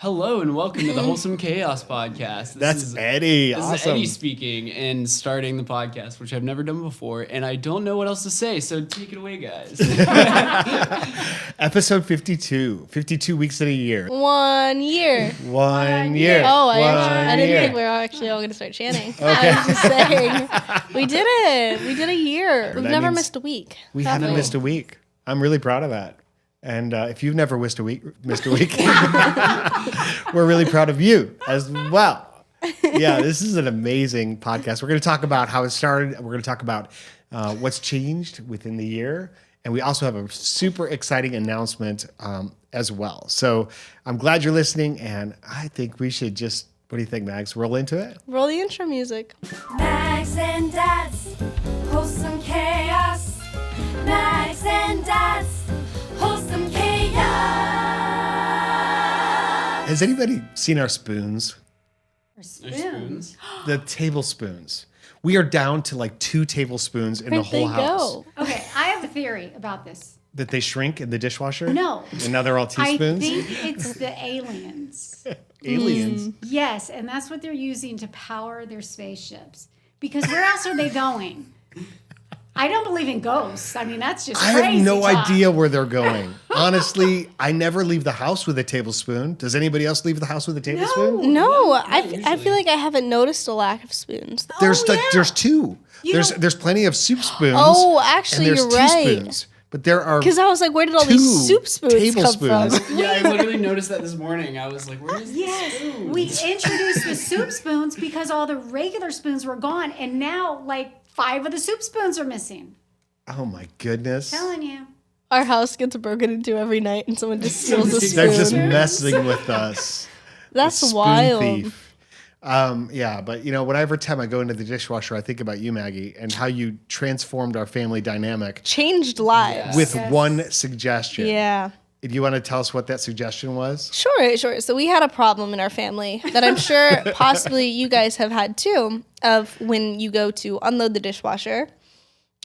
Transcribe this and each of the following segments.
Hello and welcome to the Wholesome Chaos Podcast. That's Eddie. This is Eddie speaking and starting the podcast, which I've never done before, and I don't know what else to say, so take it away, guys. Episode 52. 52 weeks in a year. 1 year. 1 year. Oh, I didn't think we were actually all going to start chanting. Okay. I was just saying. We did it. We did a year. We've never missed a week. We haven't missed a week. I'm really proud of that. And if you've never missed a week, we're really proud of you as well. Yeah, this is an amazing podcast. We're going to talk about how it started. We're going to talk about what's changed within the year. And we also have a super exciting announcement as well. So I'm glad you're listening. And I think we should just, what do you think, Mags? Roll into it? Roll the intro music. Mags and Dads, Wholesome Chaos. Mags and Dads, Wholesome Chaos. Has anybody seen our spoons? Spoons. The tablespoons. We are down to like 2 tablespoons in the Where'd whole they house. go? Okay, I have a theory about this. That they shrink in the dishwasher? No. And now they're all teaspoons? I think it's the aliens. Aliens. Yes, and that's what they're using to power their spaceships. Because where else are they going? I don't believe in ghosts. I mean, that's just I crazy have no talk. idea where they're going. Honestly, I never leave the house with a tablespoon. Does anybody else leave the house with a tablespoon? No, I feel like I haven't noticed a lack of spoons. There's yeah. there's 2. You There's plenty of soup spoons. Oh, actually, and there's you're right. teaspoons. But there are Because I was like, where did all 2 these soup spoons tablespoons. come from? Yeah, I literally noticed that this morning. I was like, where is this Yes, spoon? we introduced the soup spoons because all the regular spoons were gone, and now like 5 of the soup spoons are missing. Oh my goodness. Telling you. Our house gets broken into every night and someone just steals a spoon. They're just messing with us. That's Spoon wild. thief. Yeah, but whenever time I go into the dishwasher, I think about you, Maggie, and how you transformed our family dynamic Changed lives. with one suggestion. Yeah. Do you want to tell us what that suggestion was? Sure. So we had a problem in our family that I'm sure possibly you guys have had too, of when you go to unload the dishwasher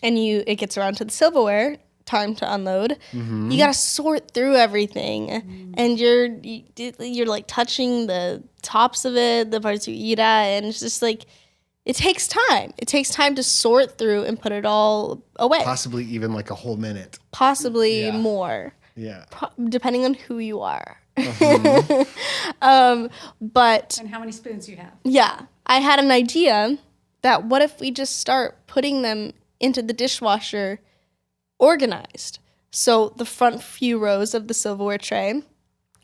and it gets around to the silverware, time to unload. Mm-hmm. You got to sort through everything, and you're like touching the tops of it, the parts you eat at, and it's just like it takes time. It takes time to sort through and put it all away. Possibly even like a whole minute. Possibly Yeah. more. Yeah. Depending on who you are. Uh-huh. But And how many spoons you have. yeah, I had an idea that what if we just start putting them into the dishwasher organized? So the front few rows of the silverware tray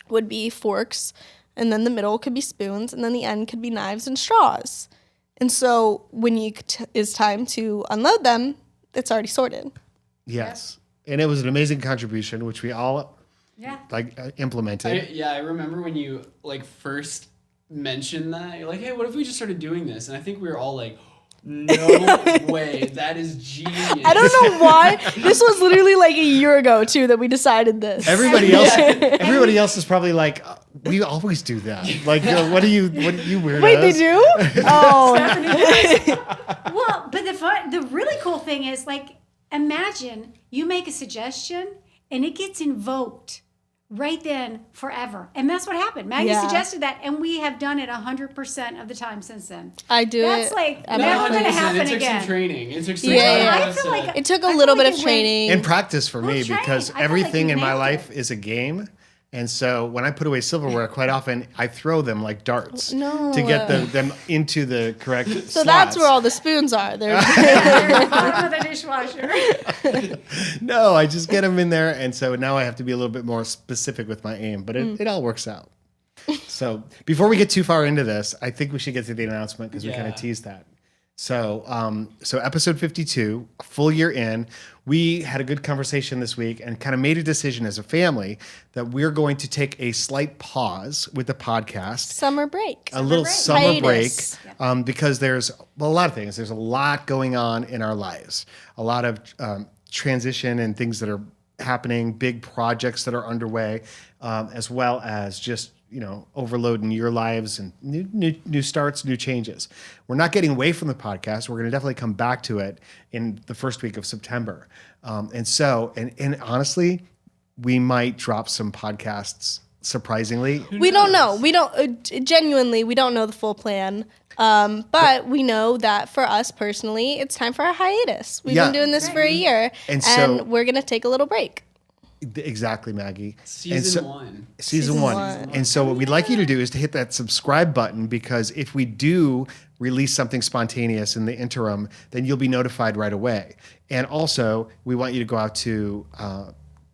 would be forks, and then the middle could be spoons, and then the end could be knives and straws. And so when it's time to unload them, it's already sorted. Yes. And it was an amazing contribution, which we all Yeah. implemented. I remember when you first mentioned that. You're like, hey, what if we just started doing this? And I think we were all like, no way, that is genius. I don't know why. This was literally like a year ago too that we decided this. Everybody else is probably like, we always do that. Like, what are you weirdos? Wait, they do? Oh, Well, but the really cool thing is, like, imagine you make a suggestion and it gets invoked right then forever. And that's what happened. Maggie Yeah. suggested that, and we have done it 100% of the time since then. I do That's it. like I'm never not- going to happen It took again. some training. It took some Yeah. time. I feel like It took a I feel little like bit of it went- training. And practice for me, Well, because train. I feel like everything you in my nailed life it. is a game. And so when I put away silverware, quite often I throw them like darts No. to get them into the correct So that's where all the spoons are. They're Bottom of the dishwasher. No, I just get them in there. And so now I have to be a little bit more specific with my aim, but it all works out. So before we get too far into this, I think we should get to the announcement because we kind of teased that. So episode 52, a full year in, we had a good conversation this week and kind of made a decision as a family that we're going to take a slight pause with the podcast. summer break. A little summer break, Hiatus. because there's a lot of things. There's a lot going on in our lives, a lot of transition and things that are happening, big projects that are underway, as well as just overload in your lives and new starts, new changes. We're not getting away from the podcast. We're going to definitely come back to it in the first week of September. And honestly, we might drop some podcasts surprisingly. We don't know. We don't genuinely. We don't know the full plan. But we know that for us personally, it's time for a hiatus. We've been doing this for a year, and so we're gonna take a little break. Exactly, Maggie. Season one. Season one. And so what we'd like you to do is to hit that subscribe button, because if we do release something spontaneous in the interim, then you'll be notified right away. And also, we want you to go out to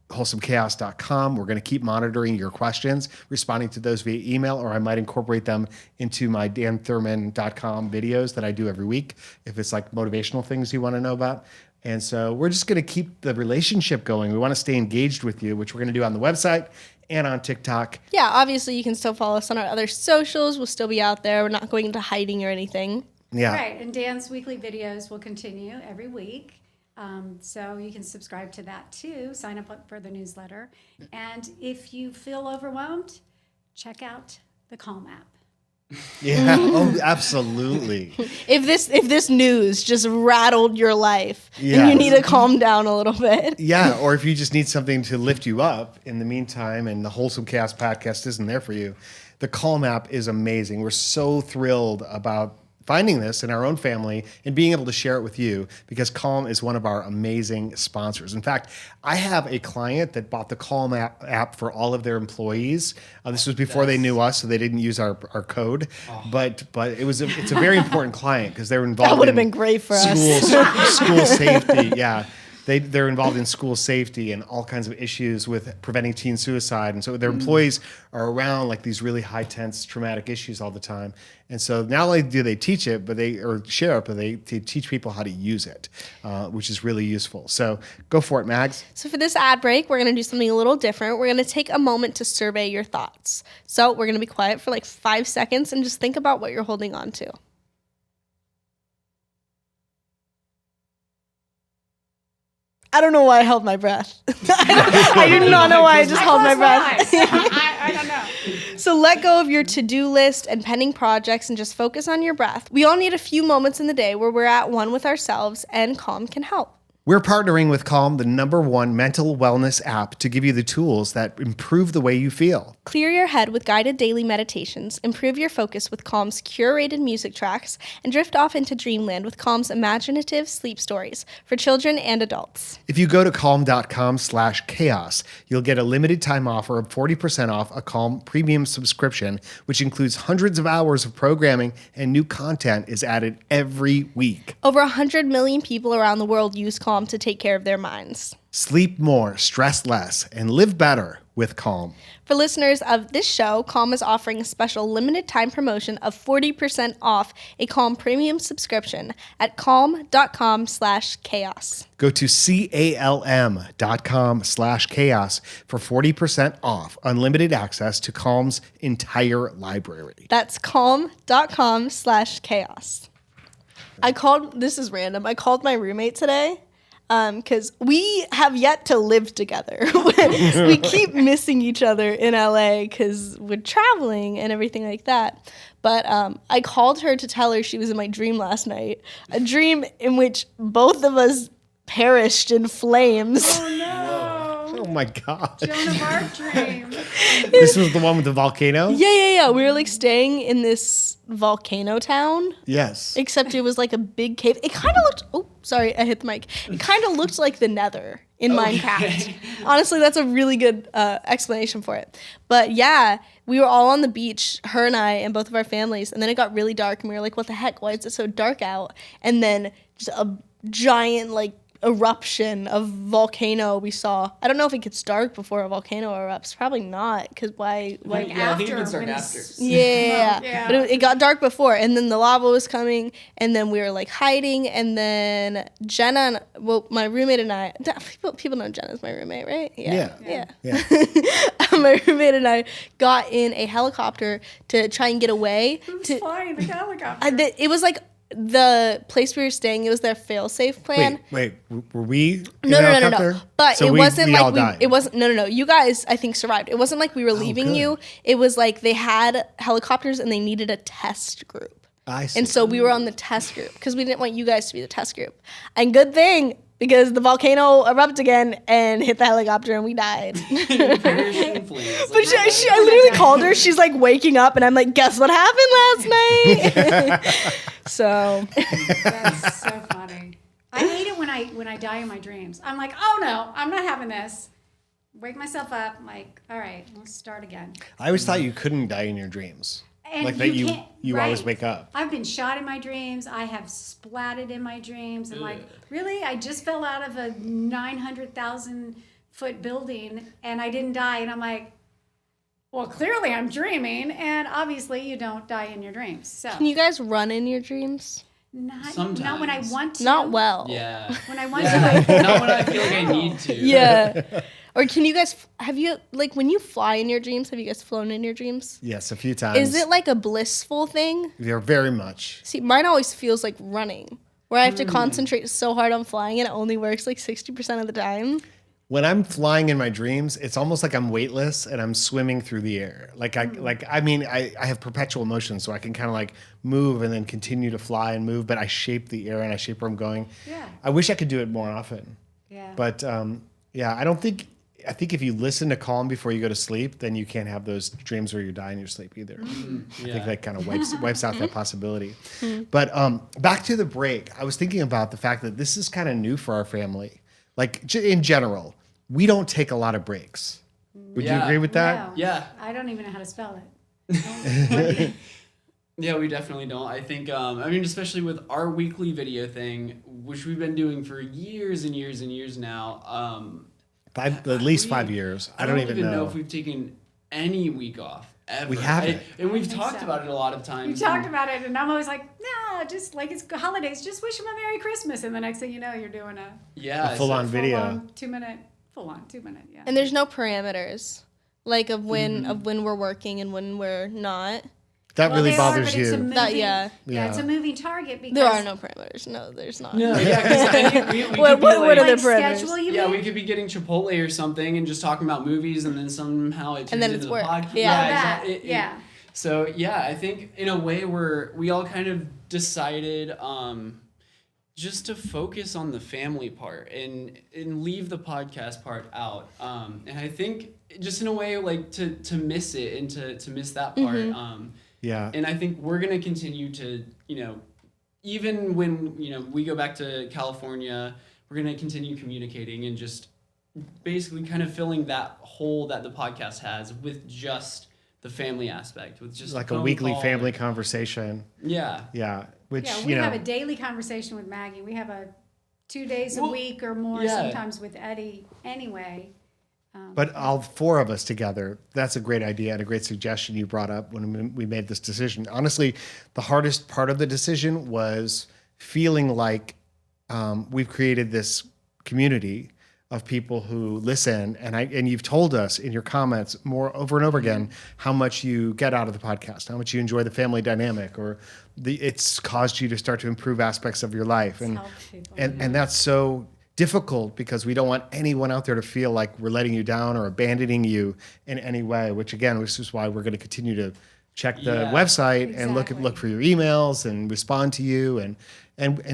wholesomechaos.com. We're going to keep monitoring your questions, responding to those via email, or I might incorporate them into my danthurman.com videos that I do every week if it's like motivational things you want to know about. And so we're just going to keep the relationship going. We want to stay engaged with you, which we're going to do on the website and on TikTok. Yeah, obviously you can still follow us on our other socials. We'll still be out there. We're not going into hiding or anything. Yeah. Right, and Dan's weekly videos will continue every week. So you can subscribe to that too. Sign up for the newsletter. And if you feel overwhelmed, check out the Calm app. Yeah. Oh, absolutely. If this news just rattled your life and Yes. you need to calm down a little bit. Yeah. Or if you just need something to lift you up in the meantime, and the Wholesome Chaos Podcast isn't there for you, the Calm app is amazing. We're so thrilled about finding this in our own family and being able to share it with you, because Calm is one of our amazing sponsors. In fact, I have a client that bought the Calm app for all of their employees. This was before they knew us, so they didn't use our code. But it's a very important client, because they're involved. That would have in been great for us. school safety. Yeah. They're involved in school safety and all kinds of issues with preventing teen suicide. And so their employees are around like these really high tense traumatic issues all the time. And so not only do they teach it, but they teach people how to use it, which is really useful. So go for it, Mags. So for this ad break, we're going to do something a little different. We're going to take a moment to survey your thoughts. So we're going to be quiet for like 5 seconds and just think about what you're holding on to. I don't know why I held my breath. I do not know why I just held my breath. I don't know. So let go of your to-do list and pending projects and just focus on your breath. We all need a few moments in the day where we're at one with ourselves, and Calm can help. We're partnering with Calm, the #1 mental wellness app, to give you the tools that improve the way you feel. Clear your head with guided daily meditations, improve your focus with Calm's curated music tracks, and drift off into dreamland with Calm's imaginative sleep stories for children and adults. If you go to calm.com/chaos, you'll get a limited time offer of 40% off a Calm premium subscription, which includes hundreds of hours of programming, and new content is added every week. Over 100 million people around the world use Calm to take care of their minds. Sleep more, stress less, and live better with Calm. For listeners of this show, Calm is offering a special limited time promotion of 40% off a Calm premium subscription at calm.com/chaos. Go to calm.com/chaos for 40% off unlimited access to Calm's entire library. That's calm.com/chaos. This is random. I called my roommate today because we have yet to live together. We keep missing each other in LA because we're traveling and everything like that. But I called her to tell her she was in my dream last night, a dream in which both of us perished in flames. Oh no. Oh my God. Joan of Arc dream. This was the one with the volcano? Yeah. We were like staying in this volcano town. Yes. Except it was like a big cave. It kind of looked... Oh, sorry, I hit the mic. It kind of looked like the Nether in Minecraft. Honestly, that's a really good explanation for it. But yeah, we were all on the beach, her and I, and both of our families. And then it got really dark, and we were like, what the heck? Why is it so dark out? And then just a giant, like, eruption of volcano we saw. I don't know if it gets dark before a volcano erupts. Probably not, because why? Yeah, I think it gets dark after. Yeah. But it got dark before, and then the lava was coming, and then we were like hiding, and then Jenna, my roommate and I, people know Jenna's my roommate, right? Yeah. My roommate and I got in a helicopter to try and get away. Who's flying the helicopter? It was like the place we were staying, it was their fail-safe plan. Wait, were we in No. helicopter? But So it we wasn't all like died. it wasn't. No. You guys, I think, survived. It wasn't like we were leaving good. you. It was like they had helicopters and they needed a test group. I see. And so we were on the test group because we didn't want you guys to be the test group. And good thing because the volcano erupted again and hit the helicopter and we died. Parachute in flames. But I literally called her. She's like waking up and I'm like, guess what happened last night? So That's so funny. I hate it when I die in my dreams. I'm like, oh no, I'm not having this. Wake myself up. I'm like, all right, let's start again. I always thought you couldn't die in your dreams. And Like that you can't- always right. wake up. I've been shot in my dreams. I have splatted in my dreams. I'm like, really? I just fell out of a 900,000 foot building and I didn't die. And I'm like, well, clearly I'm dreaming. And obviously you don't die in your dreams. So can you guys run in your dreams? not when I Sometimes. want to. Not well. Yeah. When I want to. Not when I feel like I need to. Yeah. Or can you guys, have you, like when you fly in your dreams, have you guys flown in your dreams? Yes, a few times. Is it like a blissful thing? They're very much. See, mine always feels like running, where I have to concentrate so hard on flying and it only works like 60% of the time. When I'm flying in my dreams, it's almost like I'm weightless and I'm swimming through the air. I have perpetual motion, so I can kind of like move and then continue to fly and move, but I shape the air and I shape where I'm going. Yeah. I wish I could do it more often. Yeah. But I think if you listen to Calm before you go to sleep, then you can't have those dreams where you die in your sleep either. I think that kind of wipes out that possibility. But back to the break, I was thinking about the fact that this is kind of new for our family. Like in general, we don't take a lot of breaks. Would you agree with that? No. Yeah. I don't even know how to spell it. Yeah, we definitely don't. I think, especially with our weekly video thing, which we've been doing for years and years and years now. At least 5 years. I don't even know if we've taken any week off ever. We haven't. And we've think talked so. about it a lot of We times. talked about it, and I'm always like, no, just like it's holidays. Just wish them a Merry Christmas, and the next thing you know, you're doing a full-on video. full-on 2 minute, yeah. And there's no parameters, like of when we're working and when we're not. That really they are, bothers but it's a you. moving- Yeah, it's a moving target because there are no parameters. No, there's not. No, yeah, because we What could be are like, the like parameters? schedule. You yeah, mean? we could be getting Chipotle or something and just talking about movies, and then somehow it turns And then into it's the work. podcast. Yeah. that, exactly. yeah. So yeah, I think in a way we all kind of decided just to focus on the family part and leave the podcast part out. And I think just in a way like to miss it and to miss that part. Yeah. And I think we're gonna continue to, even when we go back to California, we're gonna continue communicating and just basically kind of filling that hole that the podcast has with just the family aspect, with just Like a phone weekly call. family conversation. Yeah. Yeah. Which, Yeah, we have a daily conversation with Maggie. We have a 2 days a week or more, yeah. sometimes with Eddie. Anyway, But all four of us together, that's a great idea and a great suggestion you brought up when we made this decision. Honestly, the hardest part of the decision was feeling like we've created this community of people who listen, and you've told us in your comments more over and over again how much you get out of the podcast, how much you enjoy the family dynamic, or it's caused you to start to improve aspects of your life, and helps people. and that's so difficult because we don't want anyone out there to feel like we're letting you down or abandoning you in any way. Which is why we're going to continue to check the Yeah, website and look exactly. for your emails and respond to you and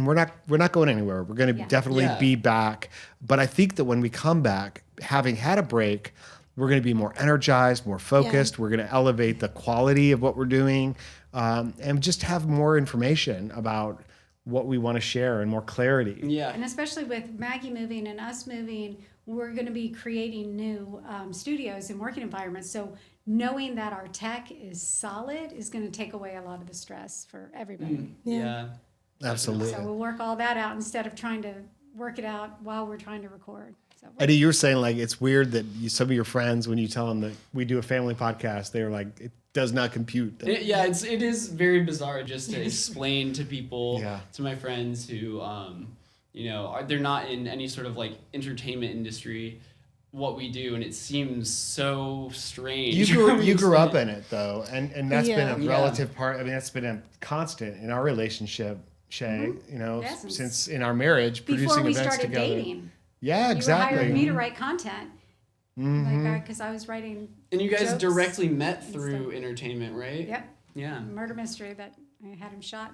we're not going anywhere. We're going to definitely Yeah. be back. But I think that when we come back, having had a break, we're going to be more energized, more focused. We're going to elevate the quality of what we're doing, and just have more information about what we want to share and more clarity. Yeah. And especially with Maggie moving and us moving, we're going to be creating new studios and working environments. So knowing that our tech is solid is going to take away a lot of the stress for everybody. Yeah. Absolutely. So we'll work all that out instead of trying to work it out while we're trying to record. So Eddie, you were saying like it's weird that some of your friends, when you tell them that we do a family podcast, they're like, it does not compute. It is very bizarre just to explain to people, Yeah. to my friends who, they're not in any sort of like entertainment industry, what we do, and it seems so strange. You grew up in it though, and that's been a Yeah. relative part. I mean, that's been a constant in our relationship, Shay. Yeah, since in our marriage, before producing we events started together. dating, Yeah, you exactly. were hiring me to write content. Because I was writing. And you guys jokes directly met and through stuff. entertainment, right? Yep. Yeah. Murder mystery that I had him shot.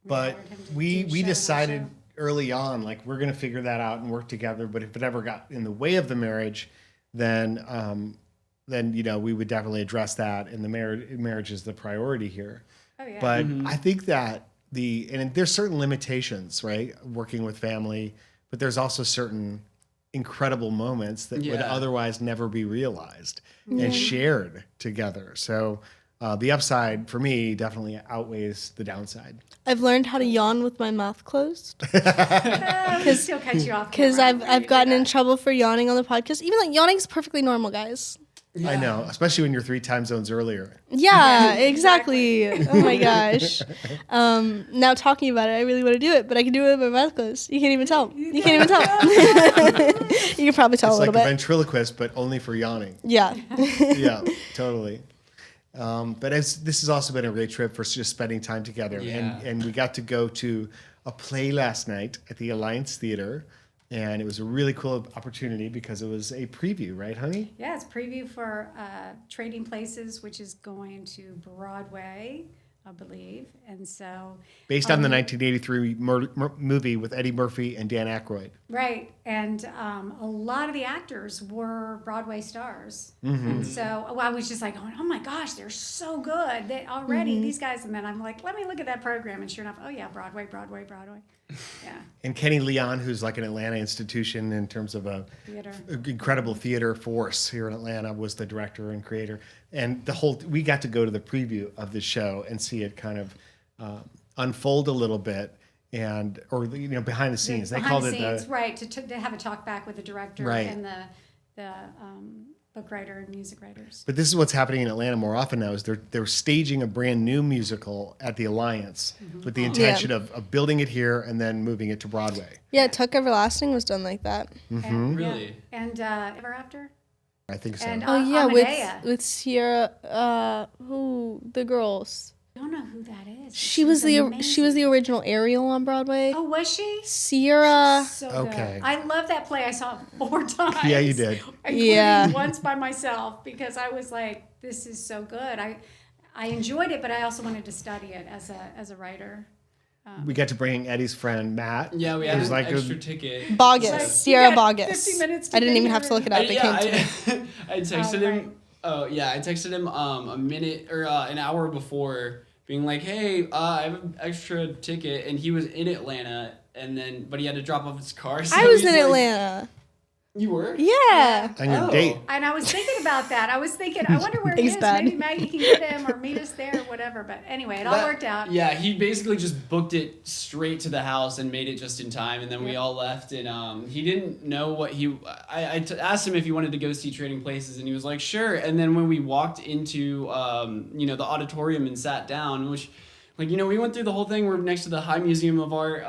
We But hired him to we do a show on our decided show. early on, like, we're going to figure that out and work together. But if it ever got in the way of the marriage, then we would definitely address that. And the marriage is the priority here. Oh, yeah. But I think that and there's certain limitations, right? Working with family, but there's also certain incredible moments that would otherwise never be realized and shared together. So the upside for me definitely outweighs the downside. I've learned how to yawn with my mouth closed. We still cut you off. Because camera I've after you gotten do in that. trouble for yawning on the podcast. Even like yawning's perfectly normal, guys. Yeah. I know, especially when you're 3 time zones earlier. Yeah, exactly. Oh my gosh. Now talking about it, I really want to do it, but I can do it with my mouth closed. You can't even tell. You can't even tell. You can probably tell It's a like little a bit. ventriloquist, but only for yawning. Yeah. Yeah, totally. But this has also been a great trip for just spending time together. Yeah. And we got to go to a play last night at the Alliance Theater. And it was a really cool opportunity because it was a preview, right, honey? Yeah, it's preview for Trading Places, which is going to Broadway, I believe. And so... Based on the 1983 movie with Eddie Murphy and Dan Aykroyd. Right. And a lot of the actors were Broadway stars. And so I was just like, oh my gosh, they're so good. They already, these guys. And then I'm like, let me look at that program. And sure enough, oh yeah, Broadway. Yeah. And Kenny Leon, who's like an Atlanta institution in terms of a incredible theater force here in Atlanta, was the director and creator. And we got to go to the preview of the show and see it kind of unfold a little bit, or behind the scenes. They called it right, to have a talk back with the director and the book writer and music writers. But this is what's happening in Atlanta more often now, is they're staging a brand new musical at the Alliance with the intention of building it here and then moving it to Broadway. Yeah, Tuck Everlasting was done like that. And, Really? Yeah. And Ever After? I think so. And, Oh yeah, Amadea. with Sierra, the girls. I don't know who that is. She was the original Ariel on Broadway. Oh, was she? Sierra. So Okay. good. I love that play. I saw it 4 times. Yeah, you did. Including Yeah. once by myself because I was like, this is so good. I enjoyed it, but I also wanted to study it as a writer. We got to bring Eddie's friend Matt. Yeah, we It had was an like extra ticket. Boggess. Like, Sierra you got Boggess. 50 minutes to I didn't get even have here. to look it up. It came to me. I texted Oh, him. right. Oh yeah, I texted him a minute or an hour before, being like, "Hey, I have an extra ticket," and he was in Atlanta, but he had to drop off his car. So I was he's in like- Atlanta. You were? Yeah. On your Oh. date. And I was thinking about that. I was thinking, I wonder where he Thanks, is. Dad. Maybe Maggie can get him or meet us there or whatever. But anyway, it all worked out. Yeah, he basically just booked it straight to the house and made it just in time, and then we all left. And he didn't know what I asked him if he wanted to go see Trading Places, and he was like, sure. And then when we walked into the auditorium and sat down, which, like, we went through the whole thing. We're next to the High Museum of Art.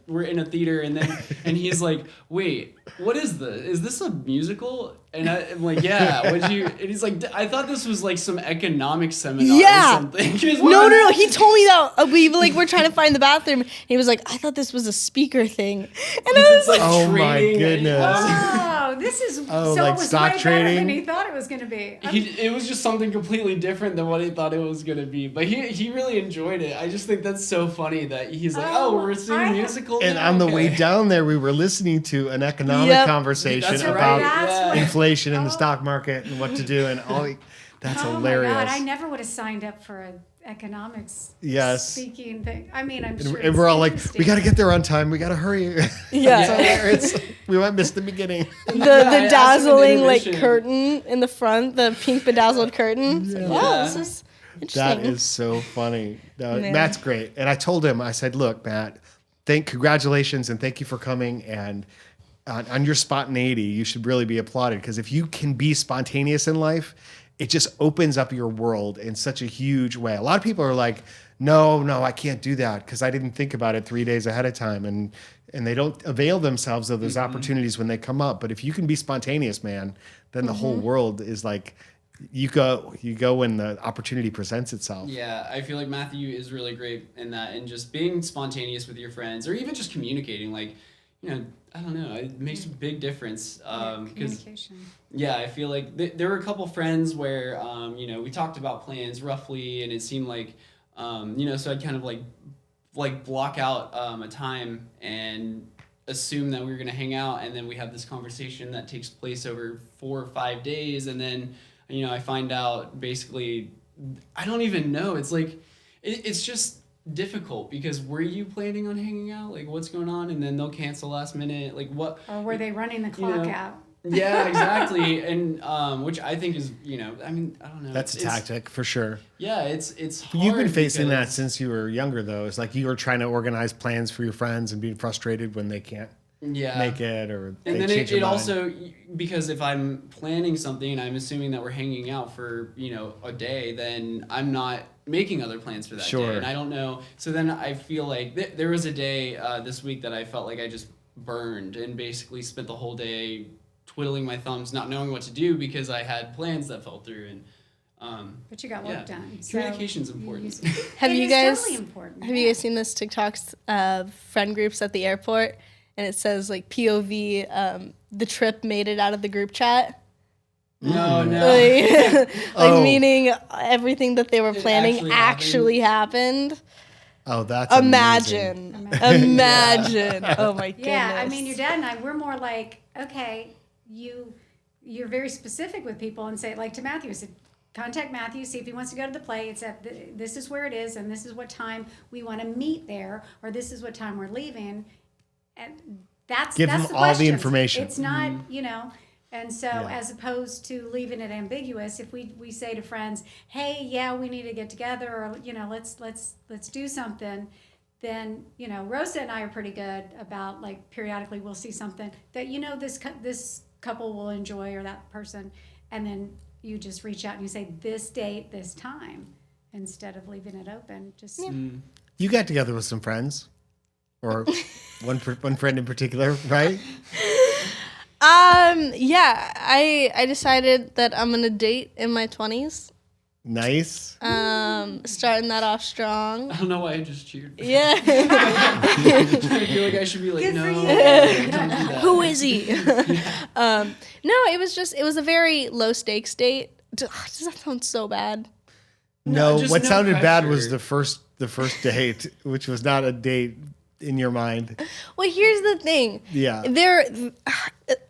We're in a theater, and then and he's like, "Wait, what is this? Is this a musical?" And I'm like, "Yeah." And he's like, "I thought this was like some economics seminar Yeah. or something." No. He told me that we were trying to find the bathroom. And he was like, "I thought this was a speaker thing," and I was like, Oh my trading, goodness. Oh, this is so like it was stock way better trading? than he thought it was going to be. It was just something completely different than what he thought it was gonna be, but he really enjoyed it. I just think that's so funny that he's like, "Oh, we're seeing a musical." And now? on the way Okay. down there, we were listening to an economic Yep. conversation That's about right. That's inflation in the stock market and what to do and all. That's hilarious. Oh my God, I never would have signed up for an economics Yes. speaking thing. I mean, I'm And, sure. and it's we're all like, interesting. we got to get there on time. We got to hurry. yeah. We might miss the beginning. The I asked him in dazzling intermission. curtain in the front, the pink bedazzled curtain. It's like, wow, this is interesting. That is so funny. No, Man. Matt's great. And I told him, I said, look, Matt, congratulations and thank you for coming. And on your spontaneity, you should really be applauded, because if you can be spontaneous in life, it just opens up your world in such a huge way. A lot of people are like, no, I can't do that because I didn't think about it 3 days ahead of time. And they don't avail themselves of those opportunities when they come up. But if you can be spontaneous, man, then the whole world is like, you go when the opportunity presents itself. Yeah, I feel like Matthew is really great in that, and just being spontaneous with your friends, or even just communicating. Like, I don't know, it makes a big difference. Because communication. yeah, I feel like there were a couple friends where we talked about plans roughly, and it seemed like so I'd kind of like like block out a time and assume that we're going to hang out, and then we have this conversation that takes place over 4 or 5 days, and then I find out basically I don't even know. It's like it's just difficult because were you planning on hanging out? Like, what's going on? And then they'll cancel last minute. Like, what? Or were they running the clock out? Yeah, exactly. And which I think is, I don't know. That's a tactic for sure. Yeah, it's hard. You've been facing that since you were younger, though. It's like you were trying to organize plans for your friends and being frustrated when they can't make it, or and they then change it their mind. also, because if I'm planning something and I'm assuming that we're hanging out for a day, then I'm not making other plans for that day, and I don't know. So then I feel like there was a day this week that I felt like I just burned and basically spent the whole day twiddling my thumbs, not knowing what to do because I had plans that fell through. And but you got work done. So communication's important. Have you guys totally important. have you guys seen this TikToks of friend groups at the airport, and it says like POV, the trip made it out of the group chat? No. Meaning everything that they were planning actually happened. Oh, that's Imagine. Oh my goodness. Yeah, I mean, your dad and I, we're more like, okay, you're very specific with people and say, like to Matthew, I said, contact Matthew, see if he wants to go to the play. It's at this is where it is, and this is what time we want to meet there, or this is what time we're leaving, and that's Give that's them the all the questions. information. It's not, And so, as opposed to leaving it ambiguous, if we say to friends, "Hey, yeah, we need to get together," or let's do something, then Rosa and I are pretty good about like periodically we'll see something that this couple will enjoy or that person, and then you just reach out and you say this date, this time, instead of leaving it open. Just You got together with some friends, or one friend in particular, right? Yeah, I decided that I'm gonna date in my 20s. Nice. Starting that off strong. I don't know why I just cheered. Yeah. I feel like I should be like, Good no, for you. don't do that. Who is he? No, it was a very low stakes date. Does that sound so bad? No, just what no sounded bad was pressure. the first date, which was not a date in your mind. Well, here's the thing. Yeah.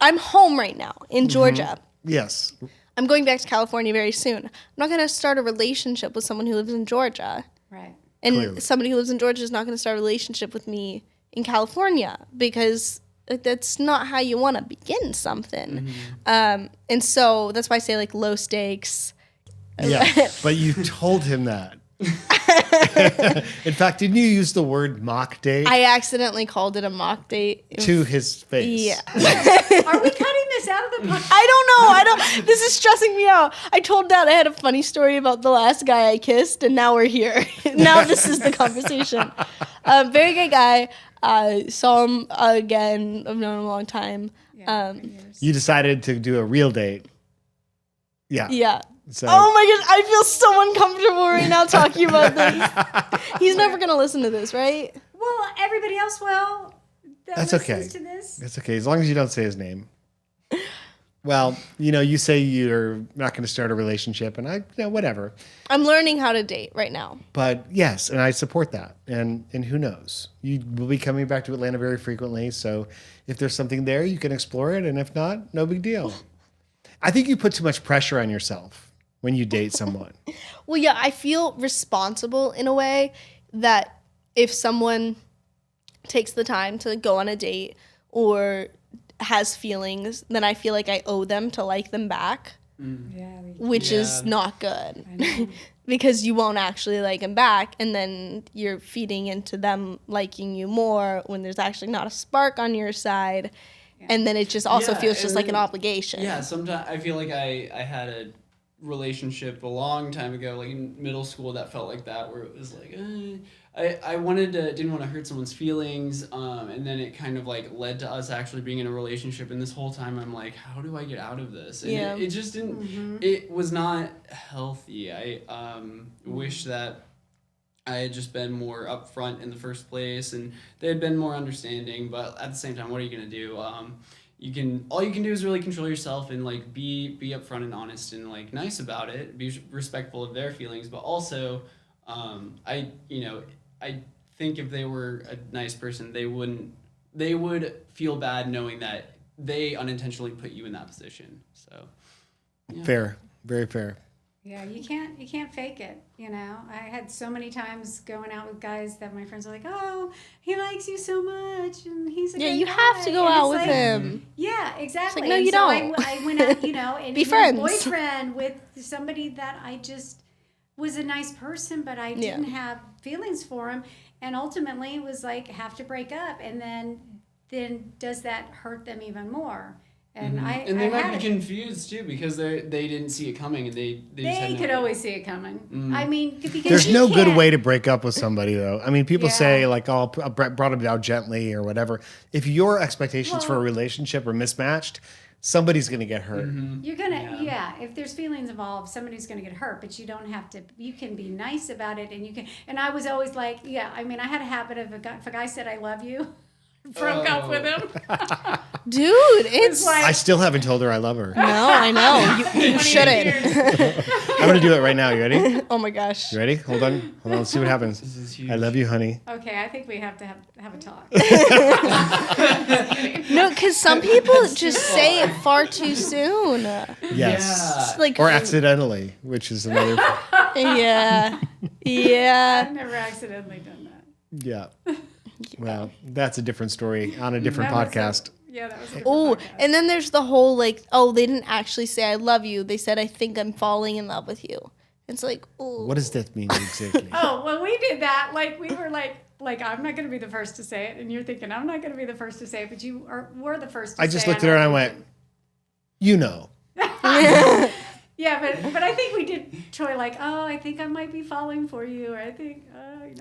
I'm home right now in Georgia. Yes. I'm going back to California very soon. I'm not going to start a relationship with someone who lives in Georgia. right. And Clearly. somebody who lives in Georgia is not going to start a relationship with me in California because that's not how you want to begin something. And so that's why I say like low stakes. Yeah. But you told him that. In fact, didn't you use the word mock date I accidentally called it a mock date. to his face? Yeah. Are we cutting this out of the podcast? I don't know. This is stressing me out. I told Dad I had a funny story about the last guy I kissed, and now we're here. Now this is the conversation. Very good guy. Saw him again. I've known him a long time. For years. You decided to do a real date. Yeah. Yeah. So, Oh my gosh, I feel so uncomfortable right now talking about this. He's never gonna listen to this, right? Well, everybody else will. That's listens okay. To this. That's okay, as long as you don't say his name. Well, you say you're not going to start a relationship, and whatever. I'm learning how to date right now. But yes, and I support that. And who knows? You will be coming back to Atlanta very frequently, so if there's something there, you can explore it, and if not, no big deal. I think you put too much pressure on yourself when you date someone. Well, yeah, I feel responsible in a way that if someone takes the time to go on a date or has feelings, then I feel like I owe them to like them back, Yeah. which is not good because you won't actually like them back, and then you're feeding into them liking you more when there's actually not a spark on your side, and then it just also feels just like an obligation. Yeah, sometimes I feel like I had a relationship a long time ago, like in middle school, that felt like that, where it was like I didn't want to hurt someone's feelings, and then it kind of like led to us actually being in a relationship, and this whole time I'm like, how do I get out of this? And it just didn't it was not healthy. I wish that I had just been more upfront in the first place and they had been more understanding, but at the same time, what are you gonna do? All you can do is really control yourself and like be upfront and honest and like nice about it, be respectful of their feelings, but also I think if they were a nice person, they would feel bad knowing that they unintentionally put you in that position. So yeah. Fair, very fair. Yeah, you can't fake it, you know. I had so many times going out with guys that my friends are like, "Oh, he likes you so much, and he's a great you guy." have to go And out it's with like, him. Yeah, exactly. no, And you so don't. I went out, you know, and Be he was a friends. boyfriend with somebody that I just was a nice person, but I didn't have feelings for him, and ultimately it was like have to break up, and then does that hurt them even more? And and they might be confused too because they didn't see it coming and they just had no could idea. always see it coming. I mean, because There's you no good can't- way to break up with somebody, though. I mean, people Yeah. say, like, oh, I brought him down gently or whatever. If your expectations for a relationship are mismatched, somebody's going to get hurt. You're gonna, if there's feelings involved, somebody's gonna get hurt, but you don't have to, you can be nice about it, and I was always like, I mean, I had a habit of, if a guy said, I love you, broke up with him. Dude, it's like, I still haven't told her I love her. no, I know. You shouldn't. I'm going to do it right now. You ready? Oh my gosh. You ready? Hold on. Let's see what happens. This is huge. I love you, honey. Okay, I think we have to have a talk. No, because some people just say it far too soon. Yes. Yeah. Like Or accidentally, which is another. yeah. I've never accidentally done that. Yeah. Well, that's a different story on a different That was podcast. that was a different Oh, podcast. and then there's the whole like, oh, they didn't actually say I love you. They said I think I'm falling in love with you. It's like, oh. What does that mean exactly? Oh, well, we did that. Like, we were like I'm not going to be the first to say it. And you're thinking, I'm not going to be the first to say it. But you were the first to say it. I just looked at her and I went, you know. Yeah, but I think we did Troy like, oh, I think I might be falling for you. Or I think,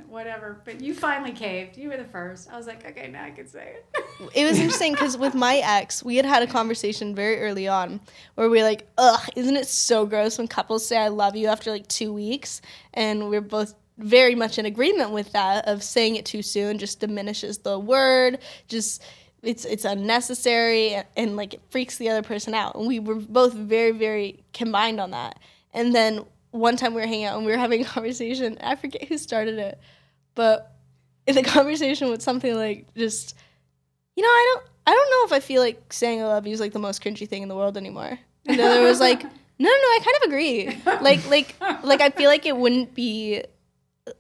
whatever. But you finally caved. You were the first. I was like, okay, now I can say it. It was interesting because with my ex, we had a conversation very early on where we were like, ugh, isn't it so gross when couples say I love you after like 2 weeks? And we're both very much in agreement with that, of saying it too soon just diminishes the word, just it's unnecessary, and like it freaks the other person out. And we were both very, very combined on that. And then one time we were hanging out and we were having a conversation. I forget who started it, but in the conversation with something like just, I don't know if I feel like saying I love you is like the most cringy thing in the world anymore. And the other was like, no, I kind of agree. Like I feel like it wouldn't be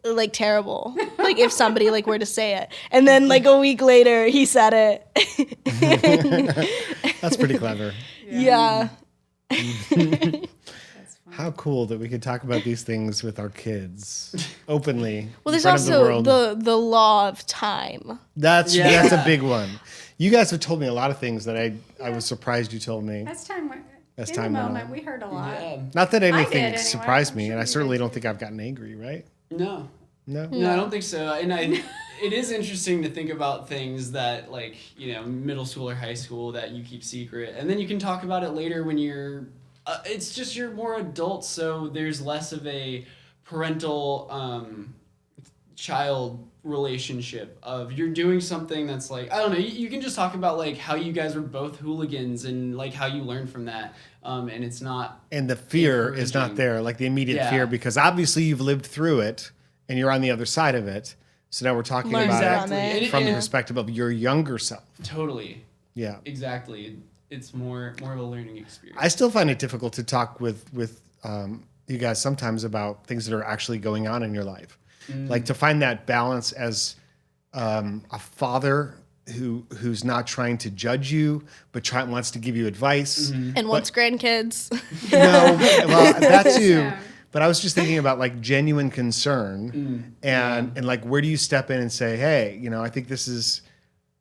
like terrible, like if somebody like were to say it, and then like a week later he said it. That's pretty clever. Yeah. How cool that we could talk about these things with our kids openly. Well, in there's front of the also world. the law of time. That's a big one. You guys have told me a lot of things that I was surprised you told me. As time went As in time the went moment, on. we heard a lot. Yeah. Not that anything did anyway. surprised I'm me, sure and I you certainly did don't too. think I've gotten angry, right? No. No? No, I don't think so. And it is interesting to think about things that, like, middle school or high school that you keep secret. And then you can talk about it later when you're, it's just you're more adult, so there's less of a parental child relationship of you're doing something that's like, I don't know, you can just talk about, like, how you guys were both hooligans and, like, how you learned from that. And it's not... And the fear is not encouraging. there, like the immediate Yeah. fear, because obviously you've lived through it and you're on the other side of it. So now we're talking Learn about Exactly. it And- from the and- perspective of your younger self. Totally. Yeah. Exactly. It's more of a learning experience. I still find it difficult to talk with you guys sometimes about things that are actually going on in your life. Like to find that balance as a father who's not trying to judge you, but wants to give you advice. And wants grandkids. No, well, that too. Yeah. But I was just thinking about like genuine concern and like where do you step in and say, hey, I think this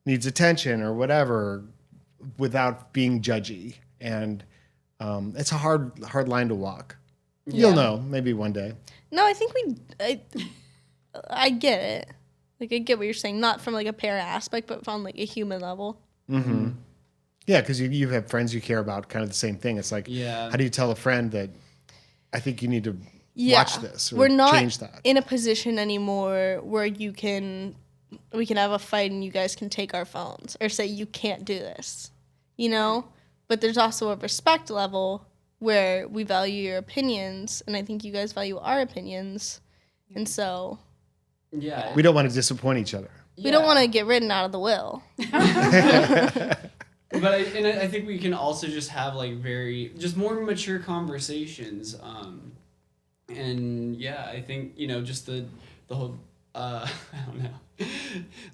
needs attention or whatever, without being judgy. And it's a hard line to walk. You'll know maybe one day. No, I think I get it. Like, I get what you're saying, not from like a parent aspect, but from like a human level. Mm-hmm. Yeah, because you have friends you care about, kind of the same thing. It's like, Yeah. how do you tell a friend that I think you need to Yeah. watch this or We're not change that? in a position anymore where we can have a fight and you guys can take our phones or say you can't do this, But there's also a respect level where we value your opinions, and I think you guys value our opinions, and so Yeah. We don't want to disappoint each other. We don't want to get written out of the will. But I think we can also just have like just more mature conversations. And yeah, I think, just the whole, I don't know,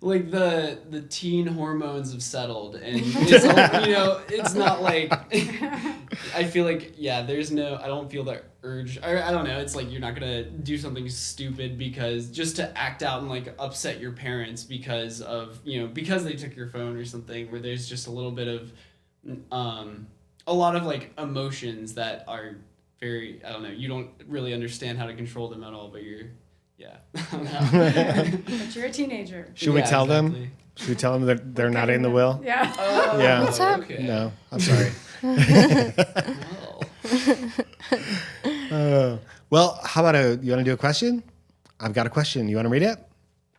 like the teen hormones have settled, and it's, it's not like, I feel like, I don't feel that urge. I don't know. It's like, you're not going to do something stupid just to act out and like upset your parents because they took your phone or something, where there's just a little bit of, a lot of like emotions that are very, I don't know, you don't really understand how to control them at all, but But you're a teenager. Should we tell them? Should we tell them that they're not in the will? Yeah. Yeah. What's up? Okay. No, I'm sorry. Well, how about you want to do a question? I've got a question. You want to read it?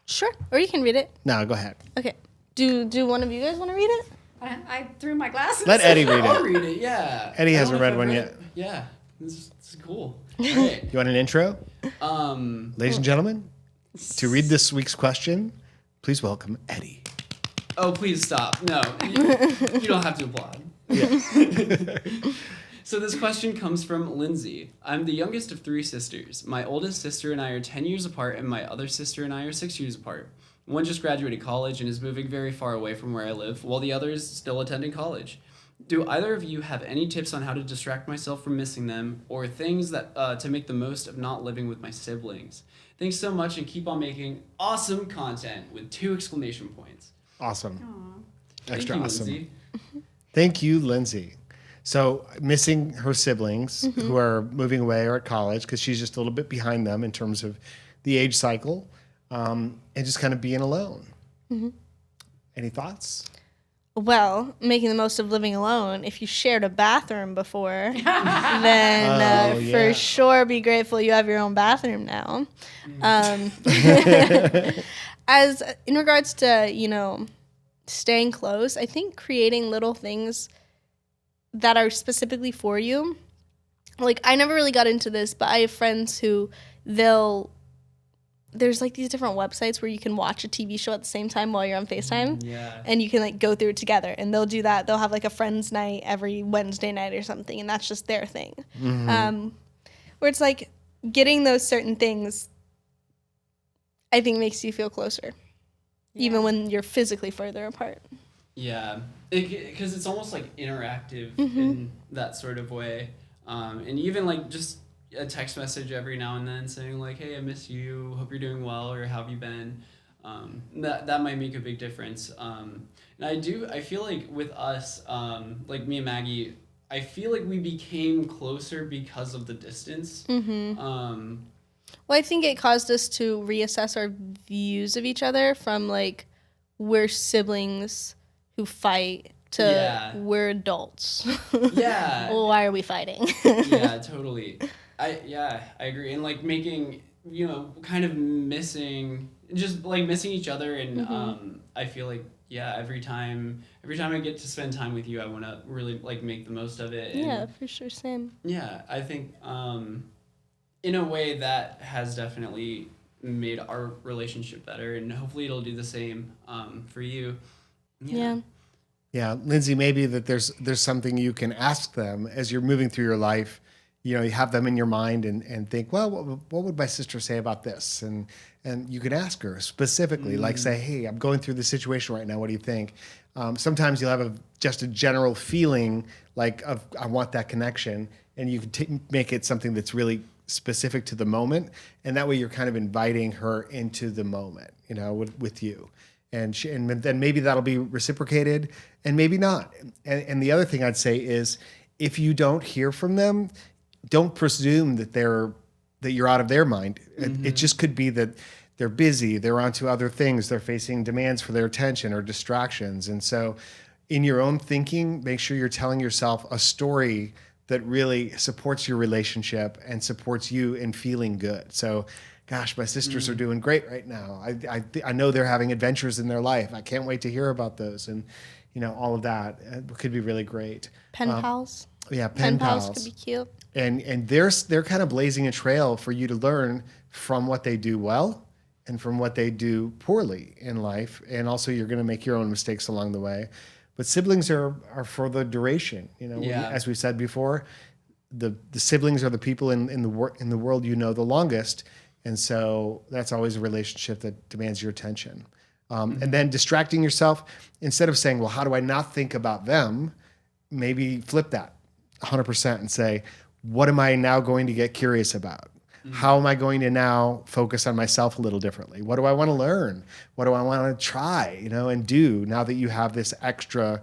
Sure. Or you can read it. No, go ahead. Okay. Do one of you guys want to read it? I threw my glasses. Let Eddie read I'll it. read it, yeah. Eddie I hasn't don't know read if one I've yet. it. Yeah. This is cool. All right. You want an intro? Ladies and gentlemen, to read this week's question, please welcome Eddie. Oh, please stop. No, you don't have to applaud. Yes. So this question comes from Lindsey. I'm the youngest of 3 sisters. My oldest sister and I are 10 years apart, and my other sister and I are 6 years apart. One just graduated college and is moving very far away from where I live, while the other is still attending college. Do either of you have any tips on how to distract myself from missing them, or things that to make the most of not living with my siblings? Thanks so much, and keep on making awesome content with 2 exclamation points. Awesome. Thank Extra you, awesome. Lindsey. Thank you, Lindsay. So missing her siblings who are moving away or at college, because she's just a little bit behind them in terms of the age cycle, and just kind of being alone. Any thoughts? Well, making the most of living alone. If you shared a bathroom before, then for sure be grateful you have your own bathroom now. As in regards to, staying close, I think creating little things that are specifically for you. Like, I never really got into this, but I have friends who there's like these different websites where you can watch a TV show at the same time while you're on FaceTime. Yeah. And you can like go through it together, and they'll do that. They'll have like a friends night every Wednesday night or something, and that's just their thing. Where it's like getting those certain things, I think makes you feel closer, even when you're physically further apart. Yeah, because it's almost like interactive in that sort of way. And even like just a text message every now and then saying like, hey, I miss you, hope you're doing well, or how have you been? That might make a big difference. And I feel like with us, like me and Maggie, I feel like we became closer because of the distance. Well, I think it caused us to reassess our views of each other from like we're siblings who fight to we're adults. Yeah. Well, why are we fighting? Yeah, totally. I agree. And like making, kind of missing each other. And I feel like, every time I get to spend time with you, I want to really like make the most of it. And, for sure. Same. yeah, I think in a way that has definitely made our relationship better, and hopefully it'll do the same for you. Yeah, Lindsay, maybe that there's something you can ask them as you're moving through your life. You have them in your mind and think, well, what would my sister say about this? And you can ask her specifically, like say, hey, I'm going through this situation right now. What do you think? Sometimes you'll have just a general feeling like I want that connection, and you can make it something that's really specific to the moment, and that way you're kind of inviting her into the moment, with you. And then maybe that'll be reciprocated, and maybe not. And the other thing I'd say is, if you don't hear from them, don't presume that you're out of their mind. It just could be that they're busy, they're onto other things, they're facing demands for their attention or distractions. And so, in your own thinking, make sure you're telling yourself a story that really supports your relationship and supports you in feeling good. So, gosh, my sisters are doing great right now. I know they're having adventures in their life. I can't wait to hear about those. And, all of that could be really great. Pen pals. Yeah, pen pals could be cute. And they're kind of blazing a trail for you to learn from what they do well and from what they do poorly in life. And also you're going to make your own mistakes along the way. But siblings are for the duration. You know, as we said before, the siblings are the people in the world you know the longest. And so that's always a relationship that demands your attention. And then distracting yourself, instead of saying, well, how do I not think about them? Maybe flip that 100% and say, what am I now going to get curious about? How am I going to now focus on myself a little differently? What do I want to learn? What do I want to try, and do now that you have this extra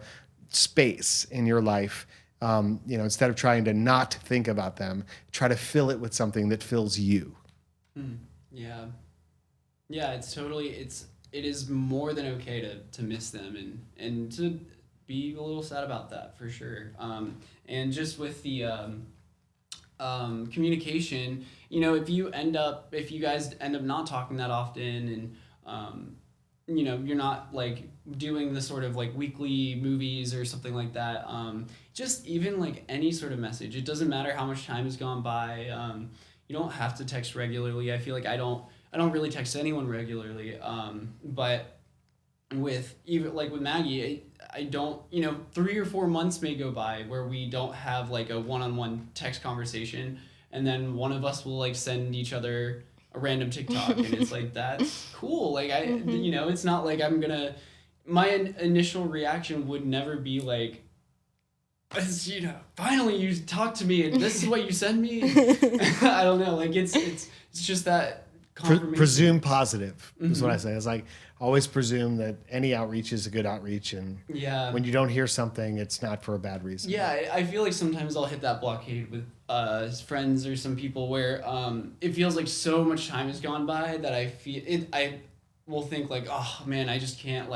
space in your life? Instead of trying to not think about them, try to fill it with something that fills you. Yeah. Yeah, it is more than okay to miss them and to be a little sad about that, for sure. And just with the communication, if you guys end up not talking that often and you're not like doing the sort of like weekly movies or something like that, just even like any sort of message, it doesn't matter how much time has gone by. You don't have to text regularly. I feel like I don't really text anyone regularly. But with Maggie, I don't, 3 or 4 months may go by where we don't have like a one-on-one text conversation, and then one of us will like send each other a random TikTok, and it's like, that's cool. Like it's not like my initial reaction would never be like, finally you talk to me and this is what you send me. I don't know. Like it's just that confirmation. Presume positive is what I say. It's like, always presume that any outreach is a good outreach, and when you don't hear something, it's not for a bad reason. Yeah, I feel like sometimes I'll hit that blockade with friends or some people where it feels like so much time has gone by that I will think like, oh man, I just can't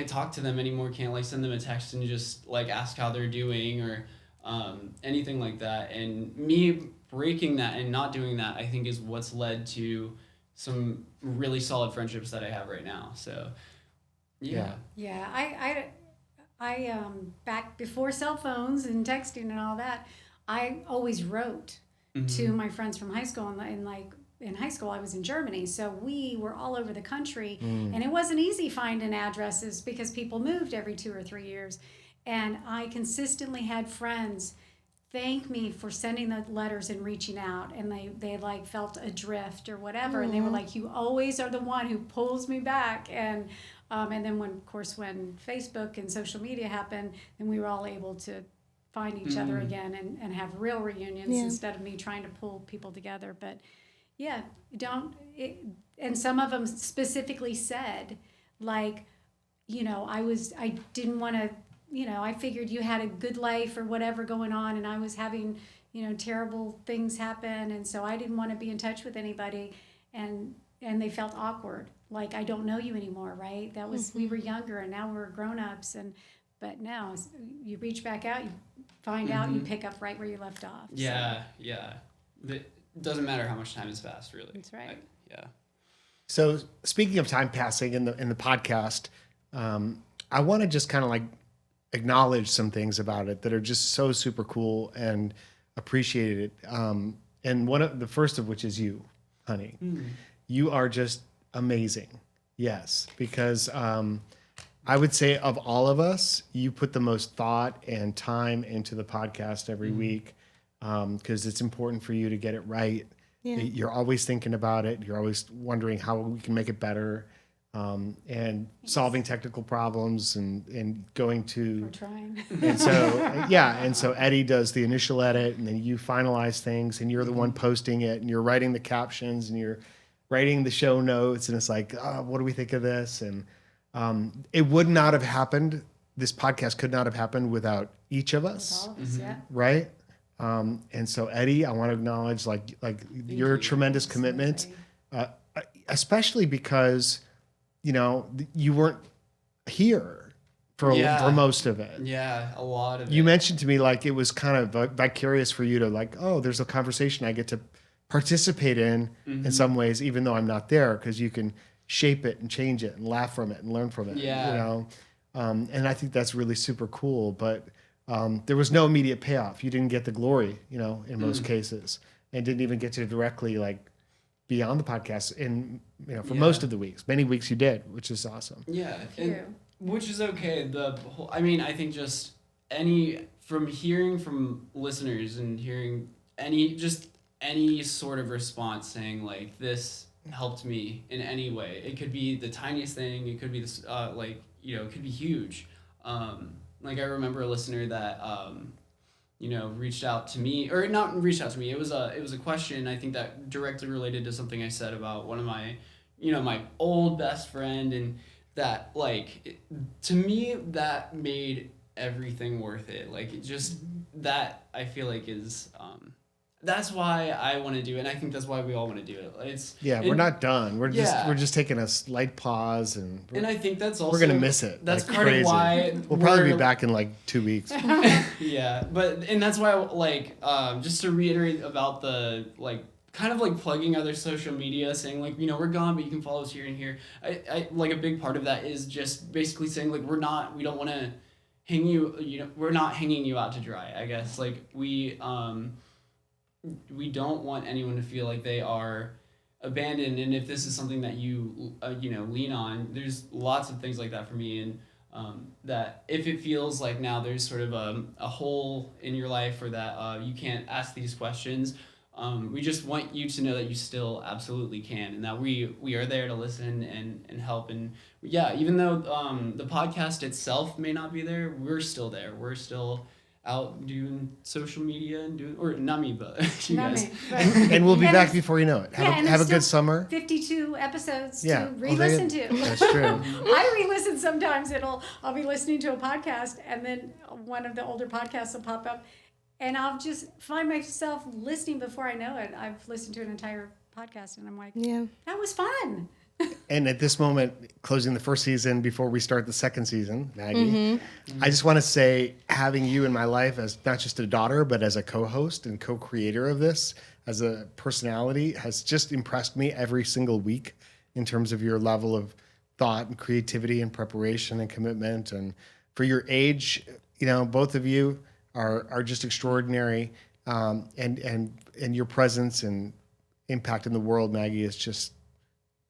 talk to them anymore, can't like send them a text and just like ask how they're doing or anything like that. And me breaking that and not doing that, I think, is what's led to some really solid friendships that I have right now. So, yeah. Yeah, I back before cell phones and texting and all that, I always wrote to my friends from high school, and like in high school I was in Germany, so we were all over the country, and it wasn't easy finding addresses because people moved every 2 or 3 years, and I consistently had friends thank me for sending the letters and reaching out, and they like felt adrift or whatever, and they were like, you always are the one who pulls me back. And then when Facebook and social media happened, then we were all able to find each other again and have real reunions instead of me trying to pull people together. But yeah, and some of them specifically said like, I didn't want to, I figured you had a good life or whatever going on, and I was having, terrible things happen, and so I didn't want to be in touch with anybody, and they felt awkward, like I don't know you anymore, right? That was we were younger, and now we're grown-ups, but now you reach back out, you find out, you pick up right where you left off. Yeah. It doesn't matter how much time has passed, really. That's right. So speaking of time passing in the podcast, I want to just kind of like acknowledge some things about it that are just so super cool and appreciated. And the first of which is you, honey. You are just amazing. Yes, because I would say of all of us, you put the most thought and time into the podcast every week, because it's important for you to get it right. Yeah. You're always thinking about it. You're always wondering how we can make it better. And solving technical problems and going to. We're trying. And so Eddie does the initial edit, and then you finalize things, and you're the one posting it, and you're writing the captions, and you're writing the show notes, and it's like, oh, what do we think of this? And it would not have happened. This podcast could not have happened without each of us. With all of us, yeah. Right. And so Eddie, I want to acknowledge like your tremendous commitment, especially because you weren't here for most of it. Yeah, a lot of it. You mentioned to me like it was kind of vicarious for you to like, oh, there's a conversation I get to participate in some ways, even though I'm not there, because you can shape it and change it and laugh from it and learn from it. Yeah. And I think that's really super cool. But there was no immediate payoff. You didn't get the glory, in most cases, and didn't even get to directly like beyond the podcast for most of the weeks. Many weeks you did, which is awesome. Yeah, you. Which is okay. I think just hearing from listeners and hearing any sort of response saying like this helped me in any way. It could be the tiniest thing. It could be this it could be huge. Like I remember a listener that reached out to me, or not reached out to me. It was a question, I think, that directly related to something I said about one of my, my old best friend, and that to me that made everything worth it. Like it just that I feel like is that's why I want to do it, and I think that's why we all want to do it. We're not done. We're just taking a slight pause, and I think that's also we're gonna miss it. That's like part crazy. of why we'll probably be back in like 2 weeks. Yeah, and that's why just to reiterate about the kind of plugging other social media, saying we're gone, but you can follow us here and here. I a big part of that is just basically saying we don't want to hang you. We're not hanging you out to dry. I guess we don't want anyone to feel like they are abandoned, and if this is something that you lean on, there's lots of things like that for me, and that if it feels like now there's sort of a hole in your life, or that you can't ask these questions, we just want you to know that you still absolutely can, and that we are there to listen and help. And even though the podcast itself may not be there, we're still there. We're still out doing social media and or not me, but you guys. Me, but, and we'll be back before you know it. Have a good summer. 52 episodes to Well, re-listen to. That's true. I re-listen sometimes. I'll be listening to a podcast, and then one of the older podcasts will pop up, and I'll just find myself listening before I know it. I've listened to an entire podcast, and I'm like, that was fun. And at this moment, closing the first season before we start the second season, Maggie, I just want to say having you in my life as not just a daughter, but as a co-host and co-creator of this, as a personality, has just impressed me every single week in terms of your level of thought and creativity and preparation and commitment. And for your age, both of you are just extraordinary. And your presence and impact in the world, Maggie, is just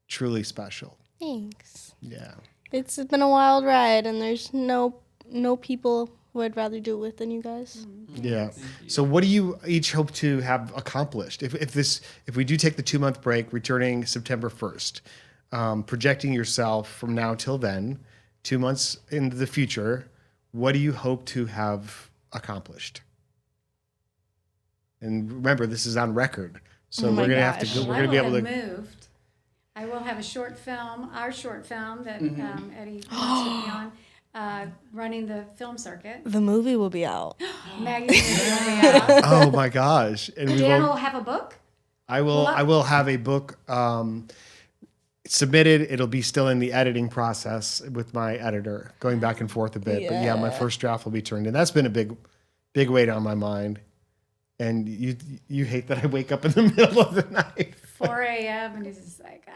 truly special. Thanks. Yeah. It's been a wild ride, and there's no people who I'd rather do it with than you guys. Yeah. So what do you each hope to have accomplished? If we do take the 2-month break, returning September 1st, projecting yourself from now till then, 2 months into the future, what do you hope to have accomplished? And remember, this is on record. So we're gonna have to go. We're gonna be able to moved. I will have a short film, our short film that Eddie wants to be on, running the film circuit. The movie will be out. Maggie's movie will be out. Oh my gosh! And Dan will have a book. I will have a book submitted. It'll be still in the editing process with my editor, going back and forth a bit. But my first draft will be turned in. That's been a big weight on my mind. And you hate that I wake up in the middle of the night. 4 a.m. and he's just like,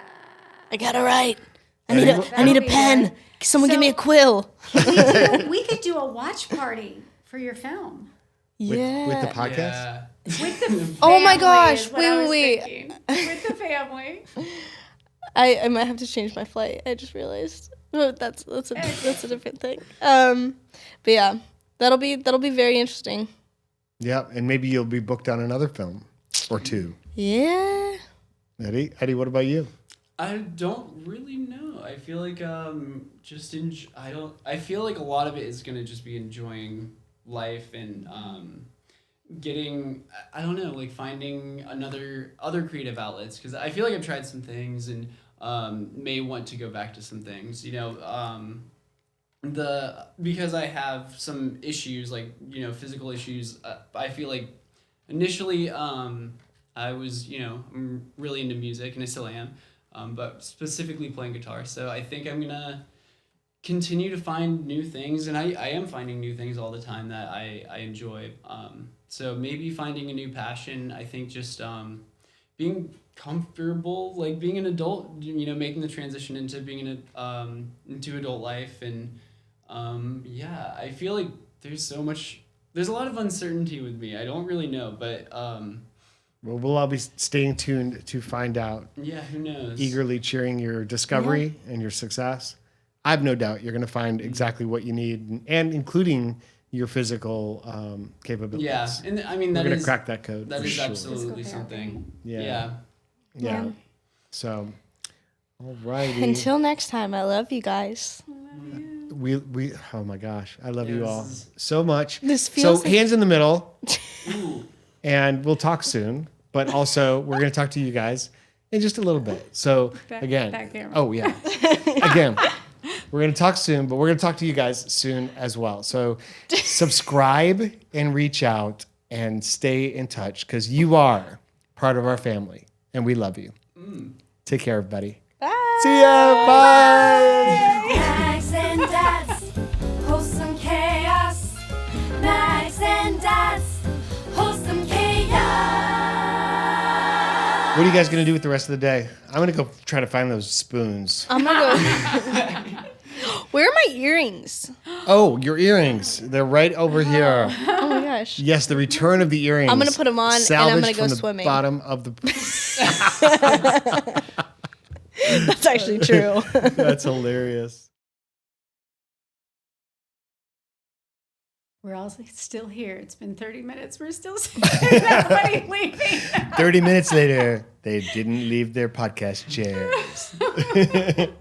I gotta write. I need a pen. Good. Someone give me a quill. we could do a watch party for your film. Yeah. With the podcast? Yeah. With the family. Oh my gosh. Is what I was Wait. thinking. With the family. I might have to change my flight. I just realized. Oh, that's a different thing. But yeah, that'll be very interesting. Yeah, and maybe you'll be booked on another film or two. Yeah. Eddie, what about you? I don't really know. I feel like I feel like a lot of it is gonna just be enjoying life and getting, I don't know, finding other creative outlets, because I feel like I've tried some things and may want to go back to some things. Because I have some issues, physical issues, I feel like initially I was, I'm really into music, and I still am, but specifically playing guitar. So I think I'm going to continue to find new things, and I am finding new things all the time that I enjoy. So maybe finding a new passion. I think just being comfortable, being an adult, making the transition into being into adult life. And I feel like there's a lot of uncertainty with me. I don't really know, but Well, we'll all be staying tuned to find out, Yeah, who knows? eagerly cheering your discovery and your success. I have no doubt you're going to find exactly what you need, and including your physical capabilities. Yeah, and I mean, We're that going is to crack that code. that for is sure. absolutely Physical therapy. something. Yeah. Yeah. So, all righty. Until next time, I love you guys. we oh my gosh, I love you Yes. all so much. This So feels like- hands in the middle, Ooh. and we'll talk soon. But also, we're going to talk to you guys in just a little bit. So Back there. oh yeah, again, we're going to talk soon, but we're going to talk to you guys soon as well. So subscribe and reach out and stay in touch because you are part of our family, and we love you. Take care, everybody. Bye. See ya. Bye. Max and Dad's Wholesome Chaos. Max and Dad's Wholesome Chaos. What are you guys going to do with the rest of the day? I'm going to go try to find those spoons. I'm gonna go. Where are my earrings? Oh, your earrings. They're right over here. Oh my gosh. Yes, the return of the earrings. I'm gonna put 'em on, and I'm Salvaged gonna go from the swimming. Bottom of the. That's actually true. That's hilarious. We're all still here. It's been 30 minutes. We're still sitting. Nobody leaving. 30 minutes later, they didn't leave their podcast chairs.